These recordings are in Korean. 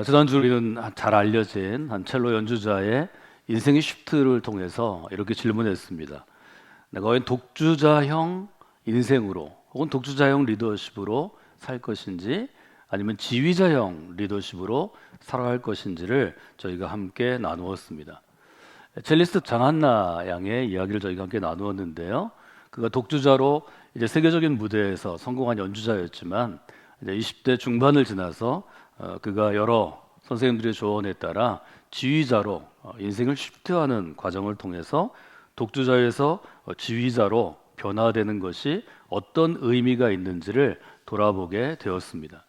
지난주 우리는 잘 알려진 한 첼로 연주자의 인생의 쉬프트를 통해서 이렇게 질문했습니다. 내가 왜 독주자형 인생으로 혹은 독주자형 리더십으로 살 것인지 아니면 지휘자형 리더십으로 살아갈 것인지를 저희가 함께 나누었습니다. 첼리스트 장한나 양의 이야기를 저희가 함께 나누었는데요. 그가 독주자로 이제 세계적인 무대에서 성공한 연주자였지만 이제 20대 중반을 지나서 그가 여러 선생님들의 조언에 따라 지휘자로 인생을 쉬프트하는 과정을 통해서 독주자에서 지휘자로 변화되는 것이 어떤 의미가 있는지를 돌아보게 되었습니다.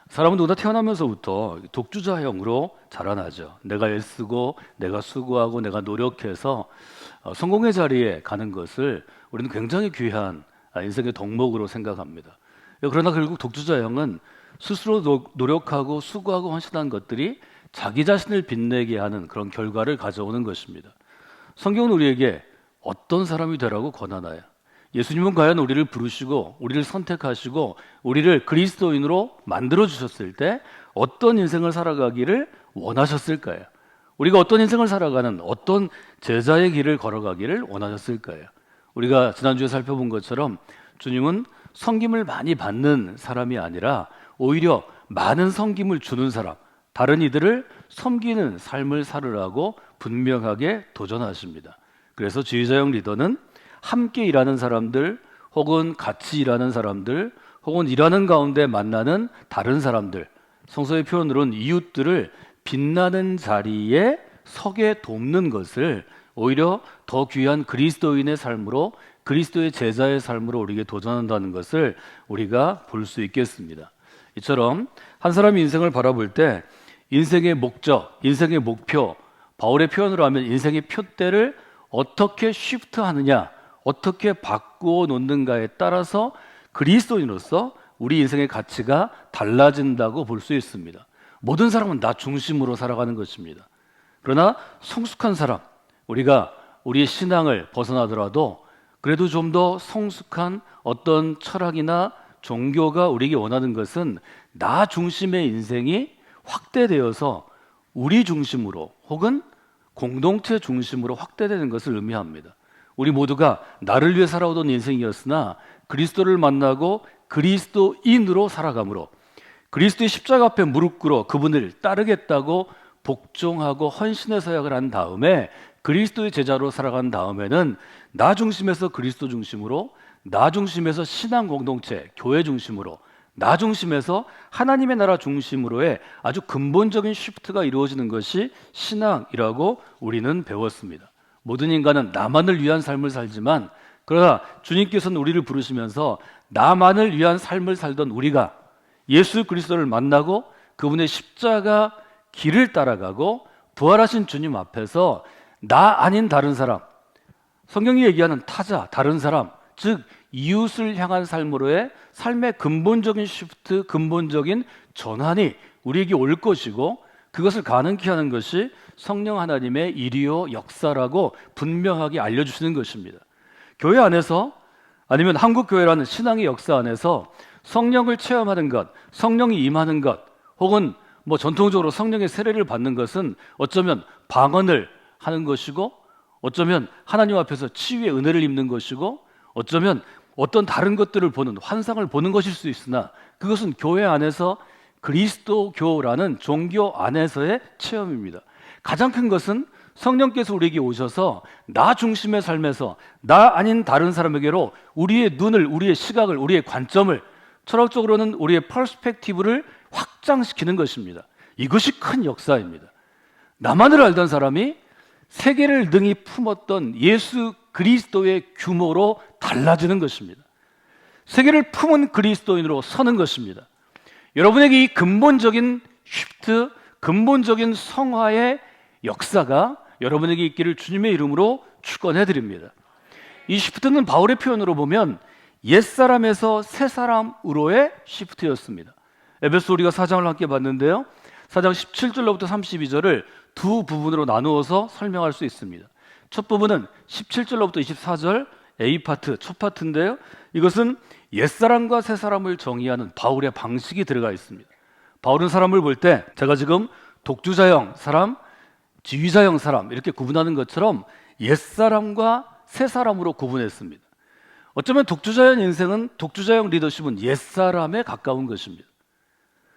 사람은 누구나 태어나면서부터 독주자형으로 자라나죠. 내가 애쓰고 내가 수고하고 내가 노력해서 성공의 자리에 가는 것을 우리는 굉장히 귀한 인생의 덕목으로 생각합니다. 그러나 결국 독주자형은 스스로 노력하고 수고하고 헌신한 것들이 자기 자신을 빛내게 하는 그런 결과를 가져오는 것입니다. 성경은 우리에게 어떤 사람이 되라고 권하나요? 예수님은 과연 우리를 부르시고 우리를 선택하시고 우리를 그리스도인으로 만들어 주셨을 때 어떤 인생을 살아가기를 원하셨을까요? 우리가 어떤 인생을 살아가는 어떤 제자의 길을 걸어가기를 원하셨을까요? 우리가 지난주에 살펴본 것처럼 주님은 섬김을 많이 받는 사람이 아니라 오히려 많은 섬김을 주는 사람, 다른 이들을 섬기는 삶을 살으라고 분명하게 도전하십니다. 그래서 지휘자형 리더는 함께 일하는 사람들 혹은 같이 일하는 사람들 혹은 일하는 가운데 만나는 다른 사람들, 성서의 표현으로는 이웃들을 빛나는 자리에 서게 돕는 것을 오히려 더 귀한 그리스도인의 삶으로, 그리스도의 제자의 삶으로 우리에게 도전한다는 것을 우리가 볼 수 있겠습니다. 이처럼 한 사람이 인생을 바라볼 때 인생의 목적, 인생의 목표, 바울의 표현으로 하면 인생의 표대를 어떻게 쉬프트하느냐, 어떻게 바꾸어 놓는가에 따라서 그리스도인으로서 우리 인생의 가치가 달라진다고 볼 수 있습니다. 모든 사람은 나 중심으로 살아가는 것입니다. 그러나 성숙한 사람, 우리가 우리의 신앙을 벗어나더라도 그래도 좀 더 성숙한 어떤 철학이나 종교가 우리에게 원하는 것은 나 중심의 인생이 확대되어서 우리 중심으로 혹은 공동체 중심으로 확대되는 것을 의미합니다. 우리 모두가 나를 위해 살아오던 인생이었으나 그리스도를 만나고 그리스도인으로 살아감으로 그리스도의 십자가 앞에 무릎 꿇어 그분을 따르겠다고 복종하고 헌신의 서약을 한 다음에 그리스도의 제자로 살아간 다음에는 나 중심에서 그리스도 중심으로, 나 중심에서 신앙 공동체, 교회 중심으로, 나 중심에서 하나님의 나라 중심으로의 아주 근본적인 쉬프트가 이루어지는 것이 신앙이라고 우리는 배웠습니다. 모든 인간은 나만을 위한 삶을 살지만 그러나 주님께서는 우리를 부르시면서 나만을 위한 삶을 살던 우리가 예수 그리스도를 만나고 그분의 십자가 길을 따라가고 부활하신 주님 앞에서 나 아닌 다른 사람, 성경이 얘기하는 타자, 다른 사람, 즉 이웃을 향한 삶으로의 삶의 근본적인 쉬프트, 근본적인 전환이 우리에게 올 것이고 그것을 가능케 하는 것이 성령 하나님의 일이요 역사라고 분명하게 알려주시는 것입니다. 교회 안에서 아니면 한국교회라는 신앙의 역사 안에서 성령을 체험하는 것, 성령이 임하는 것 혹은 전통적으로 성령의 세례를 받는 것은 어쩌면 방언을 하는 것이고 어쩌면 하나님 앞에서 치유의 은혜를 입는 것이고 어쩌면 어떤 다른 것들을 보는 환상을 보는 것일 수 있으나 그것은 교회 안에서 그리스도교라는 종교 안에서의 체험입니다. 가장 큰 것은 성령께서 우리에게 오셔서 나 중심의 삶에서 나 아닌 다른 사람에게로 우리의 눈을, 우리의 시각을, 우리의 관점을 철학적으로는 우리의 퍼스펙티브를 확장시키는 것입니다. 이것이 큰 역사입니다. 나만을 알던 사람이 세계를 능히 품었던 예수 그리스도의 규모로 달라지는 것입니다. 세계를 품은 그리스도인으로 서는 것입니다. 여러분에게 이 근본적인 쉬프트, 근본적인 성화의 역사가 여러분에게 있기를 주님의 이름으로 축원해 드립니다. 이 쉬프트는 바울의 표현으로 보면 옛사람에서 새사람으로의 쉬프트였습니다. 에베소 우리가 4장을 함께 봤는데요, 4장 17절로부터 32절을 두 부분으로 나누어서 설명할 수 있습니다. 첫 부분은 17절로부터 24절 A파트, 첫 파트인데요, 이것은 옛사람과 새사람을 정의하는 바울의 방식이 들어가 있습니다. 바울은 사람을 볼 때 제가 지금 독주자형 사람, 지휘자형 사람 이렇게 구분하는 것처럼 옛사람과 새사람으로 구분했습니다. 어쩌면 독주자형 리더십은 옛사람에 가까운 것입니다.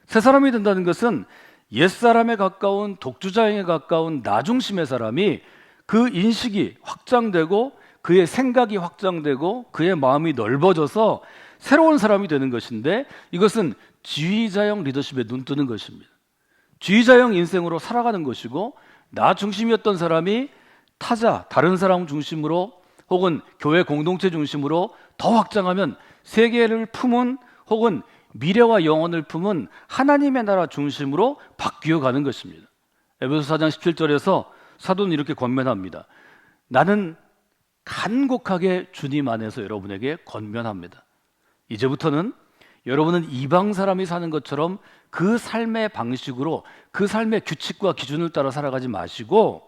새사람이 된다는 것은 옛사람에 가까운 독주자형에 가까운 나중심의 사람이 그 인식이 확장되고 그의 생각이 확장되고 그의 마음이 넓어져서 새로운 사람이 되는 것인데, 이것은 지휘자형 리더십에 눈뜨는 것입니다. 지휘자형 인생으로 살아가는 것이고, 나 중심이었던 사람이 타자, 다른 사람 중심으로 혹은 교회 공동체 중심으로 더 확장하면 세계를 품은 혹은 미래와 영혼을 품은 하나님의 나라 중심으로 바뀌어 가는 것입니다. 에베소 4장 17절에서 사도는 이렇게 권면합니다. 나는 간곡하게 주님 안에서 여러분에게 권면합니다. 이제부터는 여러분은 이방 사람이 사는 것처럼 그 삶의 방식으로, 그 삶의 규칙과 기준을 따라 살아가지 마시고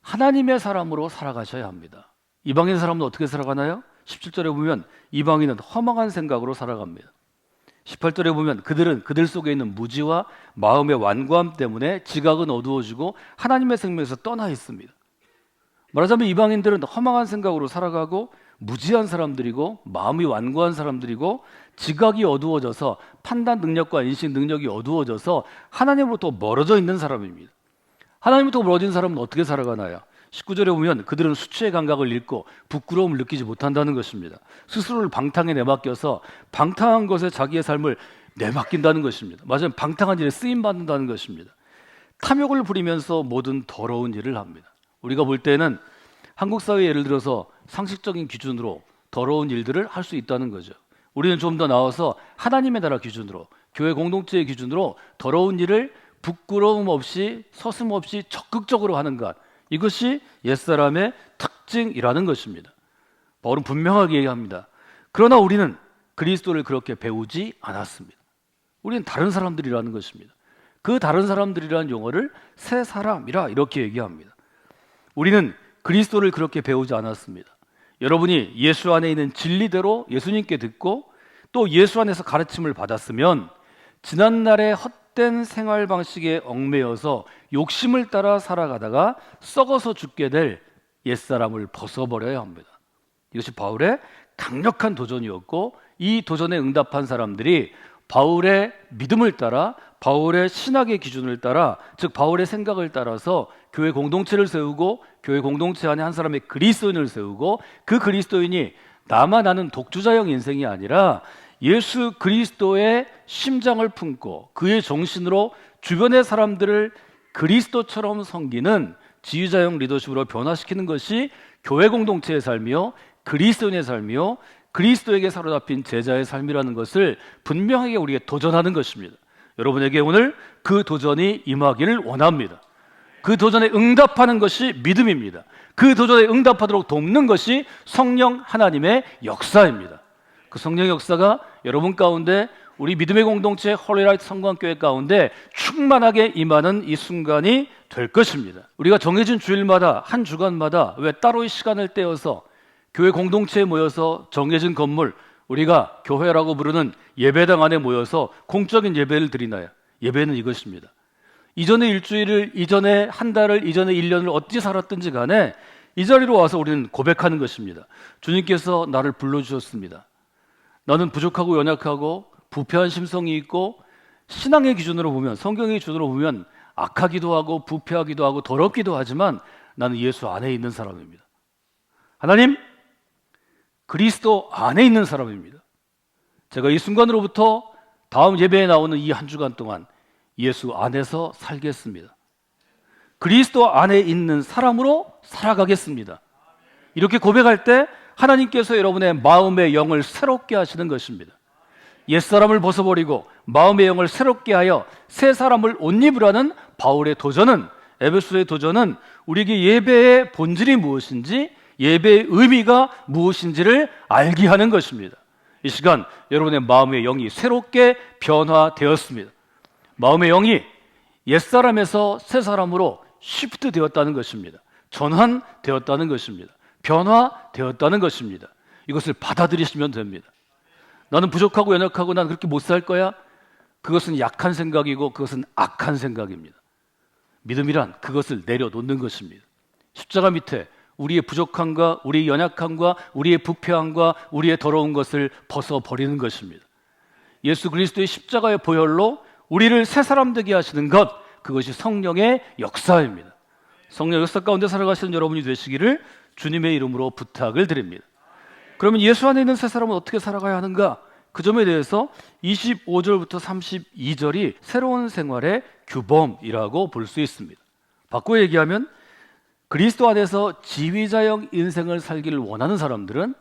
하나님의 사람으로 살아가셔야 합니다. 이방인 사람은 어떻게 살아가나요? 17절에 보면 이방인은 허망한 생각으로 살아갑니다. 18절에 보면 그들은 그들 속에 있는 무지와 마음의 완고함 때문에 지각은 어두워지고 하나님의 생명에서 떠나 있습니다. 말하자면 이방인들은 허망한 생각으로 살아가고 무지한 사람들이고 마음이 완고한 사람들이고 지각이 어두워져서 판단 능력과 인식 능력이 어두워져서 하나님으로부터 멀어져 있는 사람입니다. 하나님부터 멀어진 사람은 어떻게 살아가나요? 19절에 보면 그들은 수치의 감각을 잃고 부끄러움을 느끼지 못한다는 것입니다. 스스로를 방탕에 내맡겨서 방탕한 것에 자기의 삶을 내맡긴다는 것입니다. 맞아요. 방탕한 일에 쓰임받는다는 것입니다. 탐욕을 부리면서 모든 더러운 일을 합니다. 우리가 볼 때는 한국 사회 예를 들어서 상식적인 기준으로 더러운 일들을 할 수 있다는 거죠. 우리는 좀 더 나아서 하나님의 나라 기준으로, 교회 공동체의 기준으로 더러운 일을 부끄러움 없이 서슴없이 적극적으로 하는 것, 이것이 옛사람의 특징이라는 것입니다. 바울은 분명하게 얘기합니다. 그러나 우리는 그리스도를 그렇게 배우지 않았습니다. 우리는 다른 사람들이라는 것입니다. 그 다른 사람들이라는 용어를 새 사람이라 이렇게 얘기합니다. 우리는 그리스도를 그렇게 배우지 않았습니다. 여러분이 예수 안에 있는 진리대로 예수님께 듣고 또 예수 안에서 가르침을 받았으면 지난날의 헛된 생활 방식에 얽매여서 욕심을 따라 살아가다가 썩어서 죽게 될 옛사람을 벗어버려야 합니다. 이것이 바울의 강력한 도전이었고, 이 도전에 응답한 사람들이 바울의 믿음을 따라, 바울의 신학의 기준을 따라, 즉 바울의 생각을 따라서 교회 공동체를 세우고 교회 공동체 안에 한 사람의 그리스도인을 세우고, 그 그리스도인이 나만 아는 독주자형 인생이 아니라 예수 그리스도의 심장을 품고 그의 정신으로 주변의 사람들을 그리스도처럼 섬기는 지휘자형 리더십으로 변화시키는 것이 교회 공동체의 삶이요, 그리스도인의 삶이요, 그리스도에게 사로잡힌 제자의 삶이라는 것을 분명하게 우리에게 도전하는 것입니다. 여러분에게 오늘 그 도전이 임하기를 원합니다. 그 도전에 응답하는 것이 믿음입니다. 그 도전에 응답하도록 돕는 것이 성령 하나님의 역사입니다. 그 성령의 역사가 여러분 가운데, 우리 믿음의 공동체 홀리라이트 성광교회 가운데 충만하게 임하는 이 순간이 될 것입니다. 우리가 정해진 주일마다, 한 주간마다 왜 따로의 시간을 떼어서 교회 공동체에 모여서 정해진 건물, 우리가 교회라고 부르는 예배당 안에 모여서 공적인 예배를 드리나요? 예배는 이것입니다. 이전의 일주일을, 이전의 한 달을, 이전의 1년을 어떻게 살았든지 간에 이 자리로 와서 우리는 고백하는 것입니다. 주님께서 나를 불러주셨습니다. 나는 부족하고 연약하고 부패한 심성이 있고, 신앙의 기준으로 보면, 성경의 기준으로 보면 악하기도 하고 부패하기도 하고 더럽기도 하지만 나는 예수 안에 있는 사람입니다. 하나님, 그리스도 안에 있는 사람입니다. 제가 이 순간으로부터 다음 예배에 나오는 이 한 주간 동안 예수 안에서 살겠습니다. 그리스도 안에 있는 사람으로 살아가겠습니다. 이렇게 고백할 때 하나님께서 여러분의 마음의 영을 새롭게 하시는 것입니다. 옛사람을 벗어버리고 마음의 영을 새롭게 하여 새 사람을 옷 입으라는 바울의 도전은, 에베소의 도전은 우리에게 예배의 본질이 무엇인지, 예배의 의미가 무엇인지를 알게 하는 것입니다. 이 시간 여러분의 마음의 영이 새롭게 변화되었습니다. 마음의 영이 옛사람에서 새 사람으로 시프트 되었다는 것입니다. 전환되었다는 것입니다. 변화되었다는 것입니다. 이것을 받아들이시면 됩니다. 나는 부족하고 연약하고 난 그렇게 못 살 거야. 그것은 약한 생각이고 그것은 악한 생각입니다. 믿음이란 그것을 내려놓는 것입니다. 십자가 밑에 우리의 부족함과 우리의 연약함과 우리의 부패함과 우리의 더러운 것을 벗어버리는 것입니다. 예수 그리스도의 십자가의 보혈로 우리를 새 사람 되게 하시는 것, 그것이 성령의 역사입니다. 성령 역사 가운데 살아가시는 여러분이 되시기를 주님의 이름으로 부탁을 드립니다. 그러면 예수 안에 있는 새 사람은 어떻게 살아가야 하는가? 그 점에 대해서 25절부터 32절이 새로운 생활의 규범이라고 볼 수 있습니다. 바꿔 얘기하면 그리스도 안에서 지휘자형 인생을 살기를 원하는 사람들은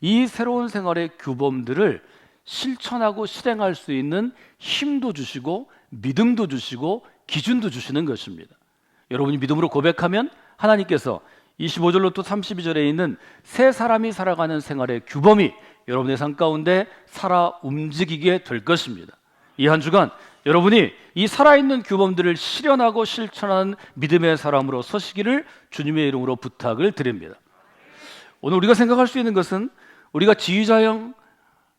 이 새로운 생활의 규범들을 실천하고 실행할 수 있는 힘도 주시고 믿음도 주시고 기준도 주시는 것입니다. 여러분이 믿음으로 고백하면 하나님께서 25절로 또 32절에 있는 새 사람이 살아가는 생활의 규범이 여러분의 삶 가운데 살아 움직이게 될 것입니다. 이 한 주간 여러분이 이 살아있는 규범들을 실현하고 실천하는 믿음의 사람으로 서시기를 주님의 이름으로 부탁을 드립니다. 오늘 우리가 생각할 수 있는 것은 우리가 지휘자형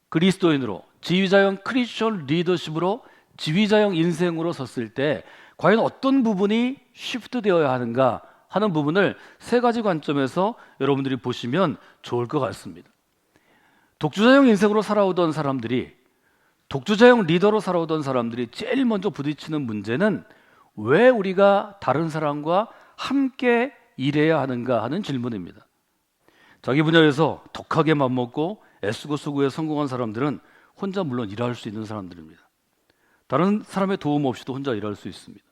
그리스도인으로, 지휘자형 크리스천 리더십으로, 지휘자형 인생으로 섰을 때 과연 어떤 부분이 시프트 되어야 하는가 하는 부분을 세 가지 관점에서 여러분들이 보시면 좋을 것 같습니다. 독주자형 인생으로 살아오던 사람들이, 독주자형 리더로 살아오던 사람들이 제일 먼저 부딪히는 문제는 왜 우리가 다른 사람과 함께 일해야 하는가 하는 질문입니다. 자기 분야에서 독하게 맘먹고 애쓰고 수고해 성공한 사람들은 혼자 물론 일할 수 있는 사람들입니다. 다른 사람의 도움 없이도 혼자 일할 수 있습니다.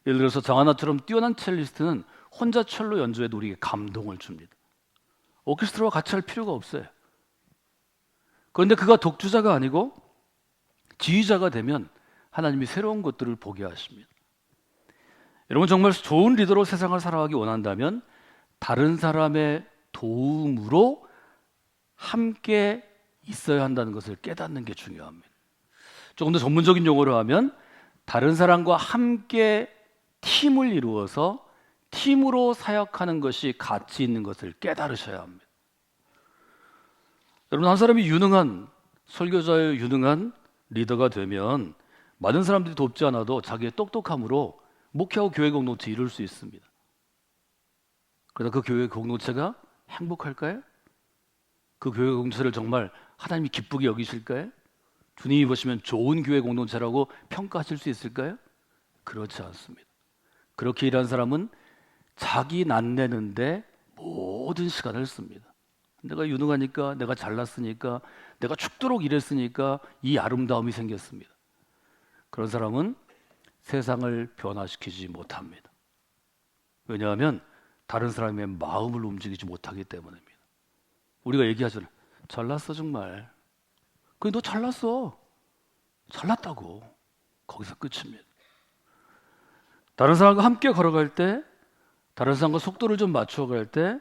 예를 들어서 장하나처럼 뛰어난 첼리스트는 혼자 첼로 연주해도 우리에게 감동을 줍니다. 오케스트라와 같이 할 필요가 없어요. 그런데 그가 독주자가 아니고 지휘자가 되면 하나님이 새로운 것들을 보게 하십니다. 여러분, 정말 좋은 리더로 세상을 살아가기 원한다면 다른 사람의 도움으로 함께 있어야 한다는 것을 깨닫는 게 중요합니다. 조금 더 전문적인 용어로 하면 다른 사람과 함께 팀을 이루어서 팀으로 사역하는 것이 가치 있는 것을 깨달으셔야 합니다. 여러분, 한 사람이 유능한 설교자의 유능한 리더가 되면 많은 사람들이 돕지 않아도 자기의 똑똑함으로 목회하고 교회 공동체 이룰 수 있습니다. 그러나 그 교회 공동체가 행복할까요? 그 교회 공동체를 정말 하나님이 기쁘게 여기실까요? 주님이 보시면 좋은 교회 공동체라고 평가하실 수 있을까요? 그렇지 않습니다. 그렇게 일한 사람은 자기 낫내는데 모든 시간을 씁니다. 내가 유능하니까, 내가 잘났으니까, 내가 죽도록 일했으니까 이 아름다움이 생겼습니다. 그런 사람은 세상을 변화시키지 못합니다. 왜냐하면 다른 사람의 마음을 움직이지 못하기 때문입니다. 우리가 얘기하잖아요. 잘났어 정말. 그래, 너 잘났어. 잘났다고. 거기서 끝입니다. 다른 사람과 함께 걸어갈 때, 다른 사람과 속도를 좀 맞춰갈 때,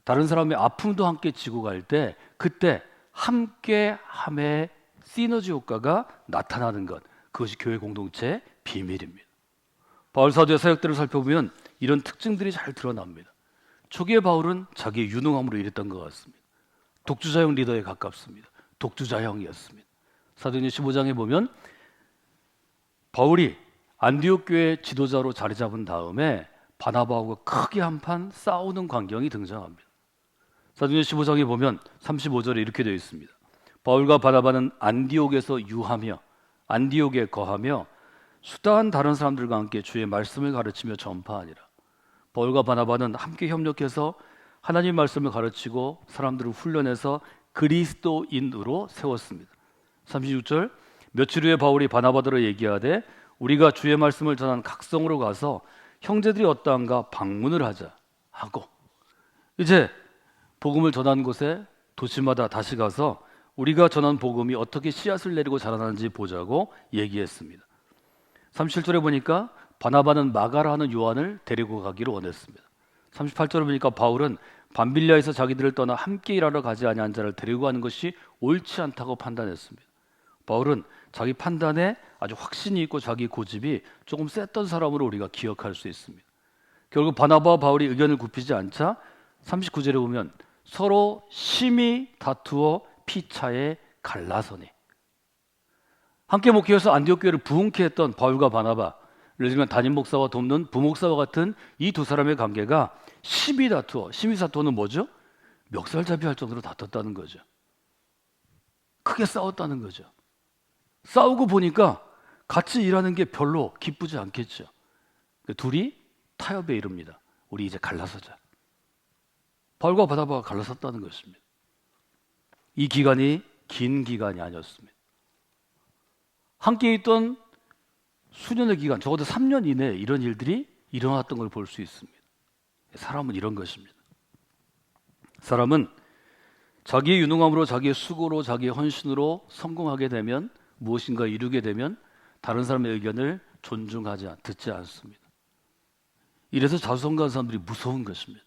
다른 사람의 아픔도 함께 지고 갈 때, 그때 함께함의 시너지 효과가 나타나는 것, 그것이 교회 공동체의 비밀입니다. 바울 사도의 사역들을 살펴보면 이런 특징들이 잘 드러납니다. 초기의 바울은 자기의 유능함으로 일했던 것 같습니다. 독주자형 리더에 가깝습니다. 독주자형이었습니다. 사도행전 15장에 보면 바울이 안디옥 교회 지도자로 자리 잡은 다음에 바나바하고 크게 한판 싸우는 광경이 등장합니다. 사도행전 15장에 보면 35절에 이렇게 되어 있습니다. 바울과 바나바는 안디옥에서 유하며 안디옥에 거하며 수다한 다른 사람들과 함께 주의 말씀을 가르치며 전파하니라. 바울과 바나바는 함께 협력해서 하나님 말씀을 가르치고 사람들을 훈련해서 그리스도인으로 세웠습니다. 36절, 며칠 후에 바울이 바나바더러 얘기하되 우리가 주의 말씀을 전한 각성으로 가서 형제들이 어떠한가 방문을 하자 하고, 이제 복음을 전한 곳에 도시마다 다시 가서 우리가 전한 복음이 어떻게 씨앗을 내리고 자라나는지 보자고 얘기했습니다. 37절에 보니까 바나바는 마가라 하는 요한을 데리고 가기를 원했습니다. 38절에 보니까 바울은 밤빌리아에서 자기들을 떠나 함께 일하러 가지 아니한 자를 데리고 가는 것이 옳지 않다고 판단했습니다. 바울은 자기 판단에 아주 확신이 있고 자기 고집이 조금 셌던 사람으로 우리가 기억할 수 있습니다. 결국 바나바와 바울이 의견을 굽히지 않자 39절에 보면 서로 심히 다투어 피차에 갈라서니. 함께 목회해서 안디옥 교회를 부흥케 했던 바울과 바나바, 예를 들면 담임 목사와 돕는 부목사와 같은 이 두 사람의 관계가 심히 사투어는 뭐죠? 멱살잡이 할 정도로 다퉜다는 거죠. 크게 싸웠다는 거죠. 싸우고 보니까 같이 일하는 게 별로 기쁘지 않겠죠. 둘이 타협에 이릅니다. 우리 이제 갈라서자. 바울과 바나바가 갈라섰다는 것입니다. 이 기간이 긴 기간이 아니었습니다. 함께 있던 수년의 기간, 적어도 3년 이내에 이런 일들이 일어났던 걸 볼 수 있습니다. 사람은 이런 것입니다. 사람은 자기의 유능함으로, 자기의 수고로, 자기의 헌신으로 성공하게 되면, 무엇인가 이루게 되면 다른 사람의 의견을 듣지 않습니다. 이래서 자수성가하는 사람들이 무서운 것입니다.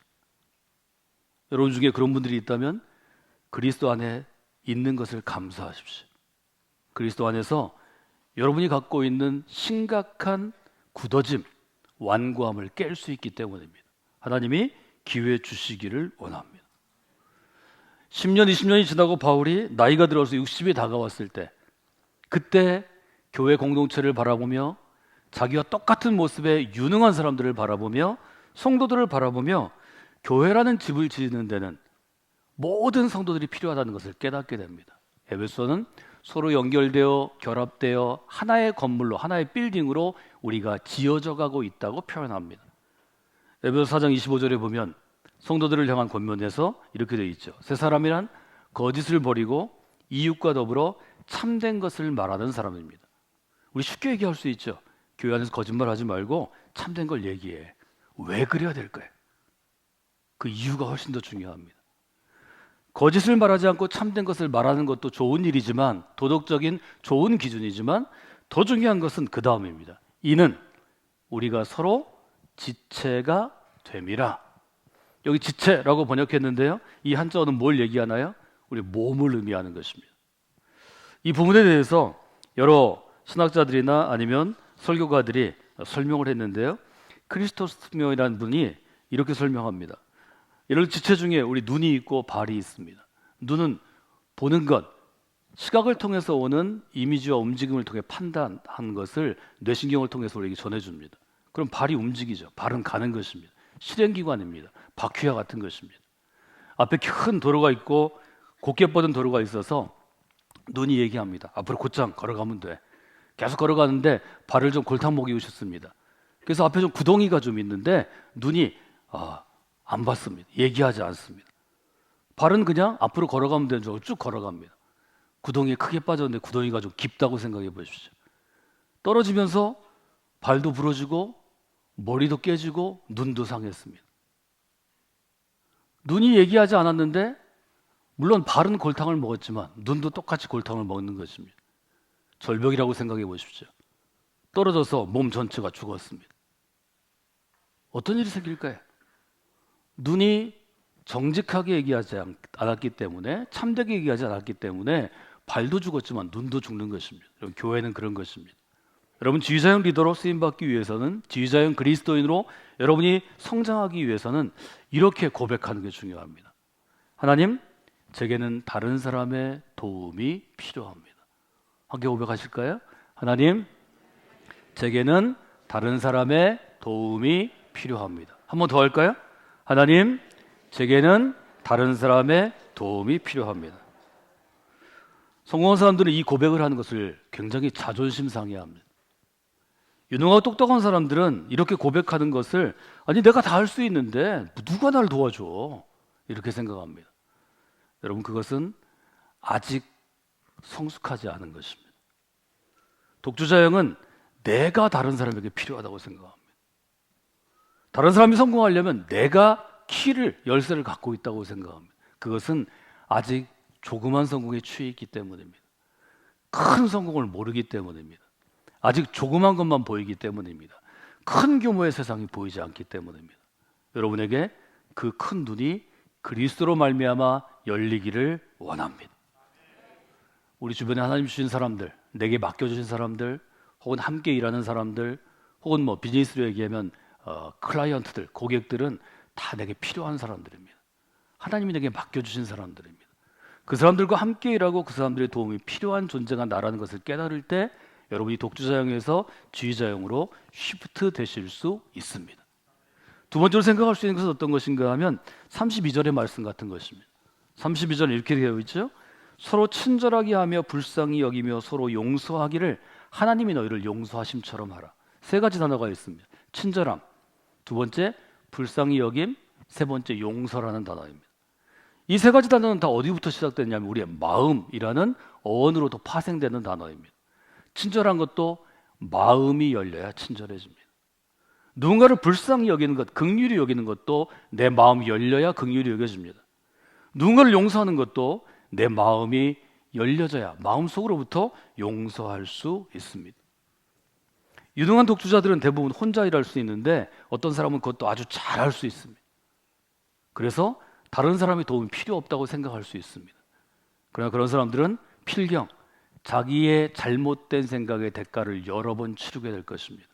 여러분 중에 그런 분들이 있다면 그리스도 안에 있는 것을 감사하십시오. 그리스도 안에서 여러분이 갖고 있는 심각한 굳어짐, 완고함을 깰 수 있기 때문입니다. 하나님이 기회 주시기를 원합니다. 10년, 20년이 지나고 바울이 나이가 들어서 60이 다가왔을 때, 그때 교회 공동체를 바라보며 자기와 똑같은 모습의 유능한 사람들을 바라보며 성도들을 바라보며 교회라는 집을 지는 데는 모든 성도들이 필요하다는 것을 깨닫게 됩니다. 에베소는 서로 연결되어 결합되어 하나의 건물로, 하나의 빌딩으로 우리가 지어져 가고 있다고 표현합니다. 에베소 4장 25절에 보면 성도들을 향한 권면에서 이렇게 되어 있죠. 새 사람이란 거짓을 버리고 이웃과 더불어 참된 것을 말하는 사람입니다. 우리 쉽게 얘기할 수 있죠. 교회 안에서 거짓말하지 말고 참된 걸 얘기해. 왜 그래야 될까요? 그 이유가 훨씬 더 중요합니다. 거짓을 말하지 않고 참된 것을 말하는 것도 좋은 일이지만, 도덕적인 좋은 기준이지만, 더 중요한 것은 그 다음입니다. 이는 우리가 서로 지체가 됨이라. 여기 지체라고 번역했는데요, 이 한자어는 뭘 얘기하나요? 우리 몸을 의미하는 것입니다. 이 부분에 대해서 여러 신학자들이나 아니면 설교가들이 설명을 했는데요, 크리스토스명이라는 분이 이렇게 설명합니다. 이런 지체 중에 우리 눈이 있고 발이 있습니다. 눈은 보는 것, 시각을 통해서 오는 이미지와 움직임을 통해 판단한 것을 뇌신경을 통해서 우리에게 전해줍니다. 그럼 발이 움직이죠. 발은 가는 것입니다. 실행기관입니다. 바퀴와 같은 것입니다. 앞에 큰 도로가 있고 곧게 뻗은 도로가 있어서 눈이 얘기합니다. 앞으로 곧장 걸어가면 돼. 계속 걸어가는데 발을 좀 골탕 먹이우셨습니다. 그래서 앞에 좀 구덩이가 좀 있는데 눈이 안 봤습니다. 얘기하지 않습니다. 발은 그냥 앞으로 걸어가면 되는 줄 알고 쭉 걸어갑니다. 구덩이에 크게 빠졌는데 구덩이가 좀 깊다고 생각해 보십시오. 떨어지면서 발도 부러지고 머리도 깨지고 눈도 상했습니다. 눈이 얘기하지 않았는데, 물론 발은 골탕을 먹었지만 눈도 똑같이 골탕을 먹는 것입니다. 절벽이라고 생각해 보십시오. 떨어져서 몸 전체가 죽었습니다. 어떤 일이 생길까요? 눈이 정직하게 얘기하지 않았기 때문에, 참되게 얘기하지 않았기 때문에 발도 죽었지만 눈도 죽는 것입니다. 여러분, 교회는 그런 것입니다. 여러분, 지휘자형 리더로 쓰임받기 위해서는, 지휘자형 그리스도인으로 여러분이 성장하기 위해서는 이렇게 고백하는 게 중요합니다. 하나님, 제게는 다른 사람의 도움이 필요합니다. 함께 고백하실까요? 하나님, 제게는 다른 사람의 도움이 필요합니다. 한 번 더 할까요? 하나님, 제게는 다른 사람의 도움이 필요합니다. 성공한 사람들은 이 고백을 하는 것을 굉장히 자존심 상해합니다. 유능하고 똑똑한 사람들은 이렇게 고백하는 것을, 아니 내가 다 할 수 있는데 누가 날 도와줘, 이렇게 생각합니다. 여러분, 그것은 아직 성숙하지 않은 것입니다. 독주자형은 내가 다른 사람에게 필요하다고 생각합니다. 다른 사람이 성공하려면 내가 키를, 열쇠를 갖고 있다고 생각합니다. 그것은 아직 조그만 성공에 취해 있기 때문입니다. 큰 성공을 모르기 때문입니다. 아직 조그만 것만 보이기 때문입니다. 큰 규모의 세상이 보이지 않기 때문입니다. 여러분에게 그 큰 눈이 그리스도로 말미암아 열리기를 원합니다. 우리 주변에 하나님 주신 사람들, 내게 맡겨주신 사람들, 혹은 함께 일하는 사람들, 혹은 비즈니스로 얘기하면 클라이언트들, 고객들은 다 내게 필요한 사람들입니다. 하나님이 내게 맡겨주신 사람들입니다. 그 사람들과 함께 일하고 그 사람들의 도움이 필요한 존재가 나라는 것을 깨달을 때 여러분이 독주자형에서 지휘자형으로 쉬프트 되실 수 있습니다. 두 번째로 생각할 수 있는 것은 어떤 것인가 하면 32절의 말씀 같은 것입니다. 32절 이렇게 되어 있죠. 서로 친절하게 하며 불쌍히 여기며 서로 용서하기를 하나님이 너희를 용서하심처럼 하라. 세 가지 단어가 있습니다. 친절함, 두 번째 불쌍히 여김, 세 번째 용서라는 단어입니다. 이 세 가지 단어는 다 어디부터 시작되냐면 우리의 마음이라는 어원으로도 파생되는 단어입니다. 친절한 것도 마음이 열려야 친절해집니다. 누군가를 불쌍히 여기는 것, 긍휼히 여기는 것도 내 마음이 열려야 긍휼히 여겨집니다. 누군가를 용서하는 것도 내 마음이 열려져야 마음속으로부터 용서할 수 있습니다. 유능한 독주자들은 대부분 혼자 일할 수 있는데 어떤 사람은 그것도 아주 잘할 수 있습니다. 그래서 다른 사람의 도움이 필요 없다고 생각할 수 있습니다. 그러나 그런 사람들은 필경 자기의 잘못된 생각의 대가를 여러 번 치르게 될 것입니다.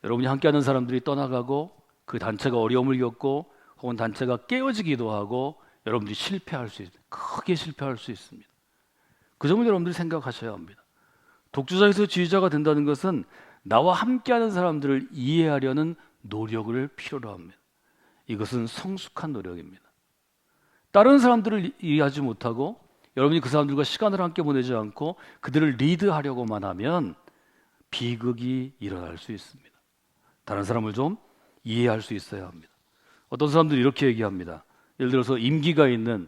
여러분이 함께하는 사람들이 떠나가고 그 단체가 어려움을 겪고 혹은 단체가 깨어지기도 하고 여러분들이 실패할 수 있습니다. 크게 실패할 수 있습니다. 그 점을 여러분들이 생각하셔야 합니다. 독주자에서 지휘자가 된다는 것은 나와 함께하는 사람들을 이해하려는 노력을 필요로 합니다. 이것은 성숙한 노력입니다. 다른 사람들을 이해하지 못하고 여러분이 그 사람들과 시간을 함께 보내지 않고 그들을 리드하려고만 하면 비극이 일어날 수 있습니다. 다른 사람을 좀 이해할 수 있어야 합니다. 어떤 사람들이 이렇게 얘기합니다. 예를 들어서 임기가 있는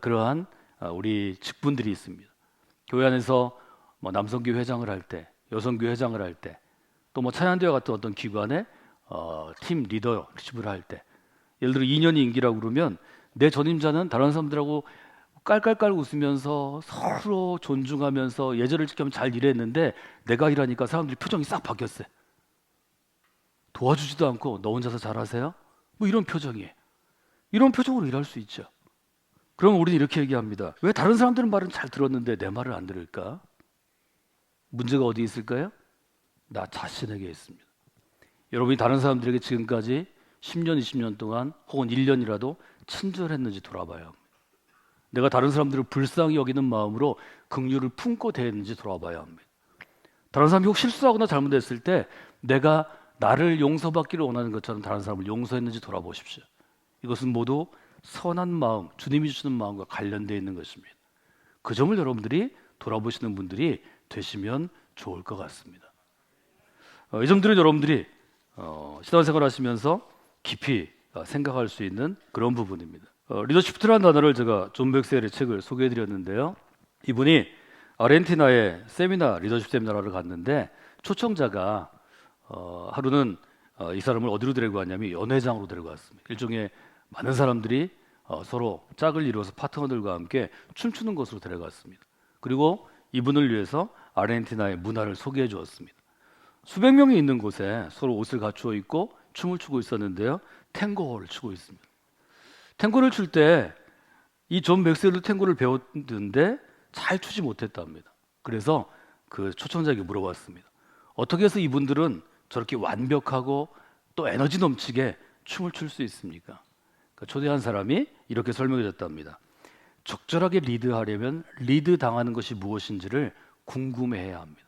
그러한 우리 직분들이 있습니다. 교회 안에서 남성교회 회장을 할 때, 여성교회 회장을 할 때, 또 찬양대회 같은 어떤 기관의 팀 리더십을 할 때, 예를 들어 2년이 임기라고 그러면 내 전임자는 다른 사람들하고 깔깔깔 웃으면서 서로 존중하면서 예절을 지키면 잘 일했는데 내가 일하니까 사람들이 표정이 싹 바뀌었어요. 도와주지도 않고 너 혼자서 잘하세요? 이런 표정이에요. 이런 표정으로 일할 수 있죠. 그럼 우리는 이렇게 얘기합니다. 왜 다른 사람들은 말은 잘 들었는데 내 말을 안 들을까? 문제가 어디 있을까요? 나 자신에게 있습니다. 여러분이 다른 사람들에게 지금까지 10년, 20년 동안 혹은 1년이라도 친절했는지 돌아봐야 합니다. 내가 다른 사람들을 불쌍히 여기는 마음으로 긍휼을 품고 대했는지 돌아봐야 합니다. 다른 사람이 혹 실수하거나 잘못했을 때 내가 나를 용서받기를 원하는 것처럼 다른 사람을 용서했는지 돌아보십시오. 이것은 모두 선한 마음, 주님이 주시는 마음과 관련되어 있는 것입니다. 그 점을 여러분들이 돌아보시는 분들이 되시면 좋을 것 같습니다. 이 점들은 여러분들이 신앙생활 하시면서 깊이 생각할 수 있는 그런 부분입니다. 리더십트라는 단어를 제가 존 백셀의 책을 소개해드렸는데요. 이분이 아르헨티나의 세미나, 리더십 세미나를 갔는데 초청자가 하루는 이 사람을 어디로 데리고 갔냐면 연회장으로 데리고 갔습니다. 일종의 많은 사람들이 서로 짝을 이루어서 파트너들과 함께 춤추는 곳으로 데려갔습니다. 그리고 이분을 위해서 아르헨티나의 문화를 소개해 주었습니다. 수백 명이 있는 곳에 서로 옷을 갖추어 입고 춤을 추고 있었는데요. 탱고를 추고 있습니다. 탱고를 출 때 이 존 맥스웰도 탱고를 배웠는데 잘 추지 못했답니다. 그래서 그 초청자에게 물어봤습니다. 어떻게 해서 이분들은 저렇게 완벽하고 또 에너지 넘치게 춤을 출 수 있습니까? 초대한 사람이 이렇게 설명해 줬답니다. 적절하게 리드하려면 리드 당하는 것이 무엇인지를 궁금해해야 합니다.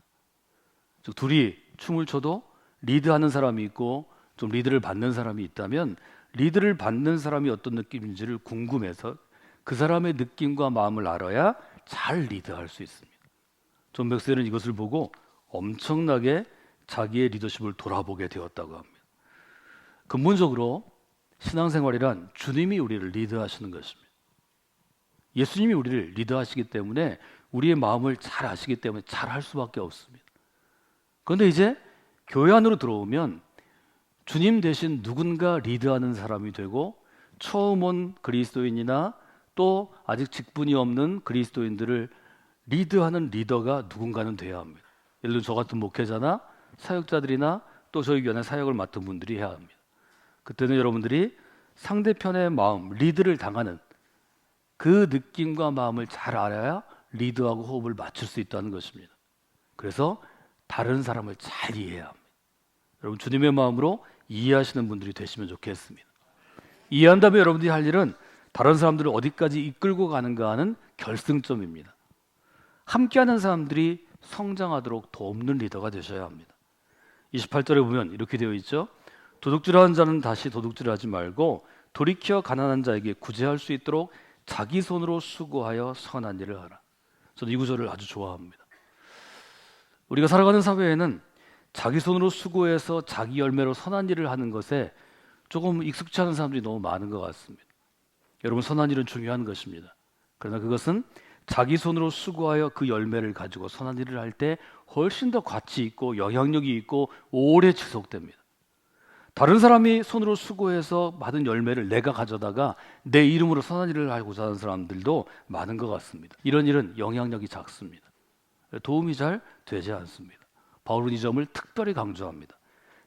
즉 둘이 춤을 춰도 리드하는 사람이 있고 좀 리드를 받는 사람이 있다면 리드를 받는 사람이 어떤 느낌인지를 궁금해서 그 사람의 느낌과 마음을 알아야 잘 리드할 수 있습니다. 존 맥스웰은 이것을 보고 엄청나게 자기의 리더십을 돌아보게 되었다고 합니다. 근본적으로 신앙생활이란 주님이 우리를 리드하시는 것입니다. 예수님이 우리를 리드하시기 때문에 우리의 마음을 잘 아시기 때문에 잘 할 수밖에 없습니다. 그런데 이제 교회 안으로 들어오면 주님 대신 누군가 리드하는 사람이 되고 처음 온 그리스도인이나 또 아직 직분이 없는 그리스도인들을 리드하는 리더가 누군가는 돼야 합니다. 예를 들어 저 같은 목회자나 사역자들이나 또 저희 교회 사역을 맡은 분들이 해야 합니다. 그때는 여러분들이 상대편의 마음, 리드를 당하는 그 느낌과 마음을 잘 알아야 리드하고 호흡을 맞출 수 있다는 것입니다. 그래서 다른 사람을 잘 이해해야 합니다. 여러분 주님의 마음으로 이해하시는 분들이 되시면 좋겠습니다. 이해한 다음에 여러분들이 할 일은 다른 사람들을 어디까지 이끌고 가는가 하는 결승점입니다. 함께하는 사람들이 성장하도록 돕는 리더가 되셔야 합니다. 28절에 보면 이렇게 되어 있죠. 도둑질하는 자는 다시 도둑질하지 말고 돌이켜 가난한 자에게 구제할 수 있도록 자기 손으로 수고하여 선한 일을 하라. 저는 이 구절을 아주 좋아합니다. 우리가 살아가는 사회에는 자기 손으로 수고해서 자기 열매로 선한 일을 하는 것에 조금 익숙치 않은 사람들이 너무 많은 것 같습니다. 여러분, 선한 일은 중요한 것입니다. 그러나 그것은 자기 손으로 수고하여 그 열매를 가지고 선한 일을 할 때 훨씬 더 가치 있고 영향력이 있고 오래 지속됩니다. 다른 사람이 손으로 수고해서 받은 열매를 내가 가져다가 내 이름으로 선한 일을 하고자 하는 사람들도 많은 것 같습니다. 이런 일은 영향력이 작습니다. 도움이 잘 되지 않습니다. 바울은 이 점을 특별히 강조합니다.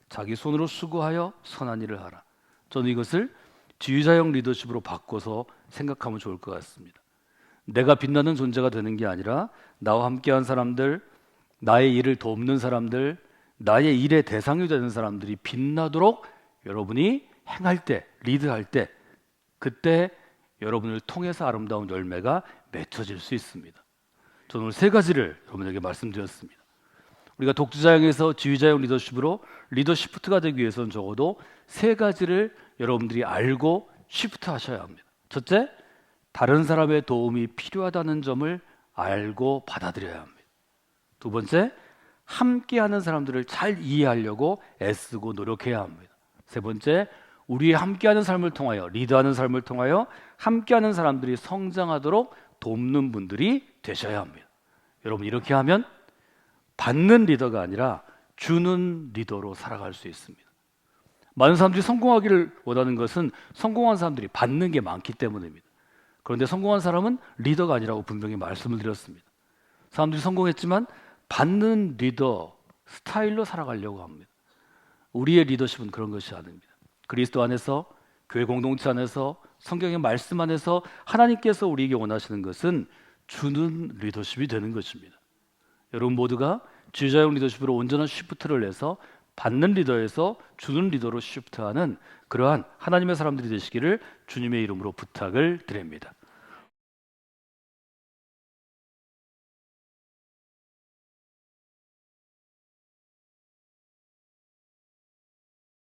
자기 손으로 수고하여 선한 일을 하라. 저는 이것을 지휘자형 리더십으로 바꿔서 생각하면 좋을 것 같습니다. 내가 빛나는 존재가 되는 게 아니라 나와 함께한 사람들, 나의 일을 돕는 사람들, 나의 일의 대상이 되는 사람들이 빛나도록 여러분이 행할 때, 리드할 때, 그때 여러분을 통해서 아름다운 열매가 맺혀질 수 있습니다. 저는 오늘 세 가지를 여러분에게 말씀드렸습니다. 우리가 독주자형에서 지휘자형 리더십으로 리더 시프트가 되기 위해서는 적어도 세 가지를 여러분들이 알고 시프트 하셔야 합니다. 첫째, 다른 사람의 도움이 필요하다는 점을 알고 받아들여야 합니다. 두 번째, 함께하는 사람들을 잘 이해하려고 애쓰고 노력해야 합니다. 세 번째, 우리의 함께하는 삶을 통하여, 리드하는 삶을 통하여 함께하는 사람들이 성장하도록 돕는 분들이 되셔야 합니다. 여러분, 이렇게 하면 받는 리더가 아니라 주는 리더로 살아갈 수 있습니다. 많은 사람들이 성공하기를 원하는 것은 성공한 사람들이 받는 게 많기 때문입니다. 그런데 성공한 사람은 리더가 아니라고 분명히 말씀을 드렸습니다. 사람들이 성공했지만 받는 리더 스타일로 살아가려고 합니다. 우리의 리더십은 그런 것이 아닙니다. 그리스도 안에서, 교회 공동체 안에서, 성경의 말씀 안에서 하나님께서 우리에게 원하시는 것은 주는 리더십이 되는 것입니다. 여러분 모두가 지휘자형 리더십으로 온전한 시프트를 내서 받는 리더에서 주는 리더로 시프트하는 그러한 하나님의 사람들이 되시기를 주님의 이름으로 부탁을 드립니다.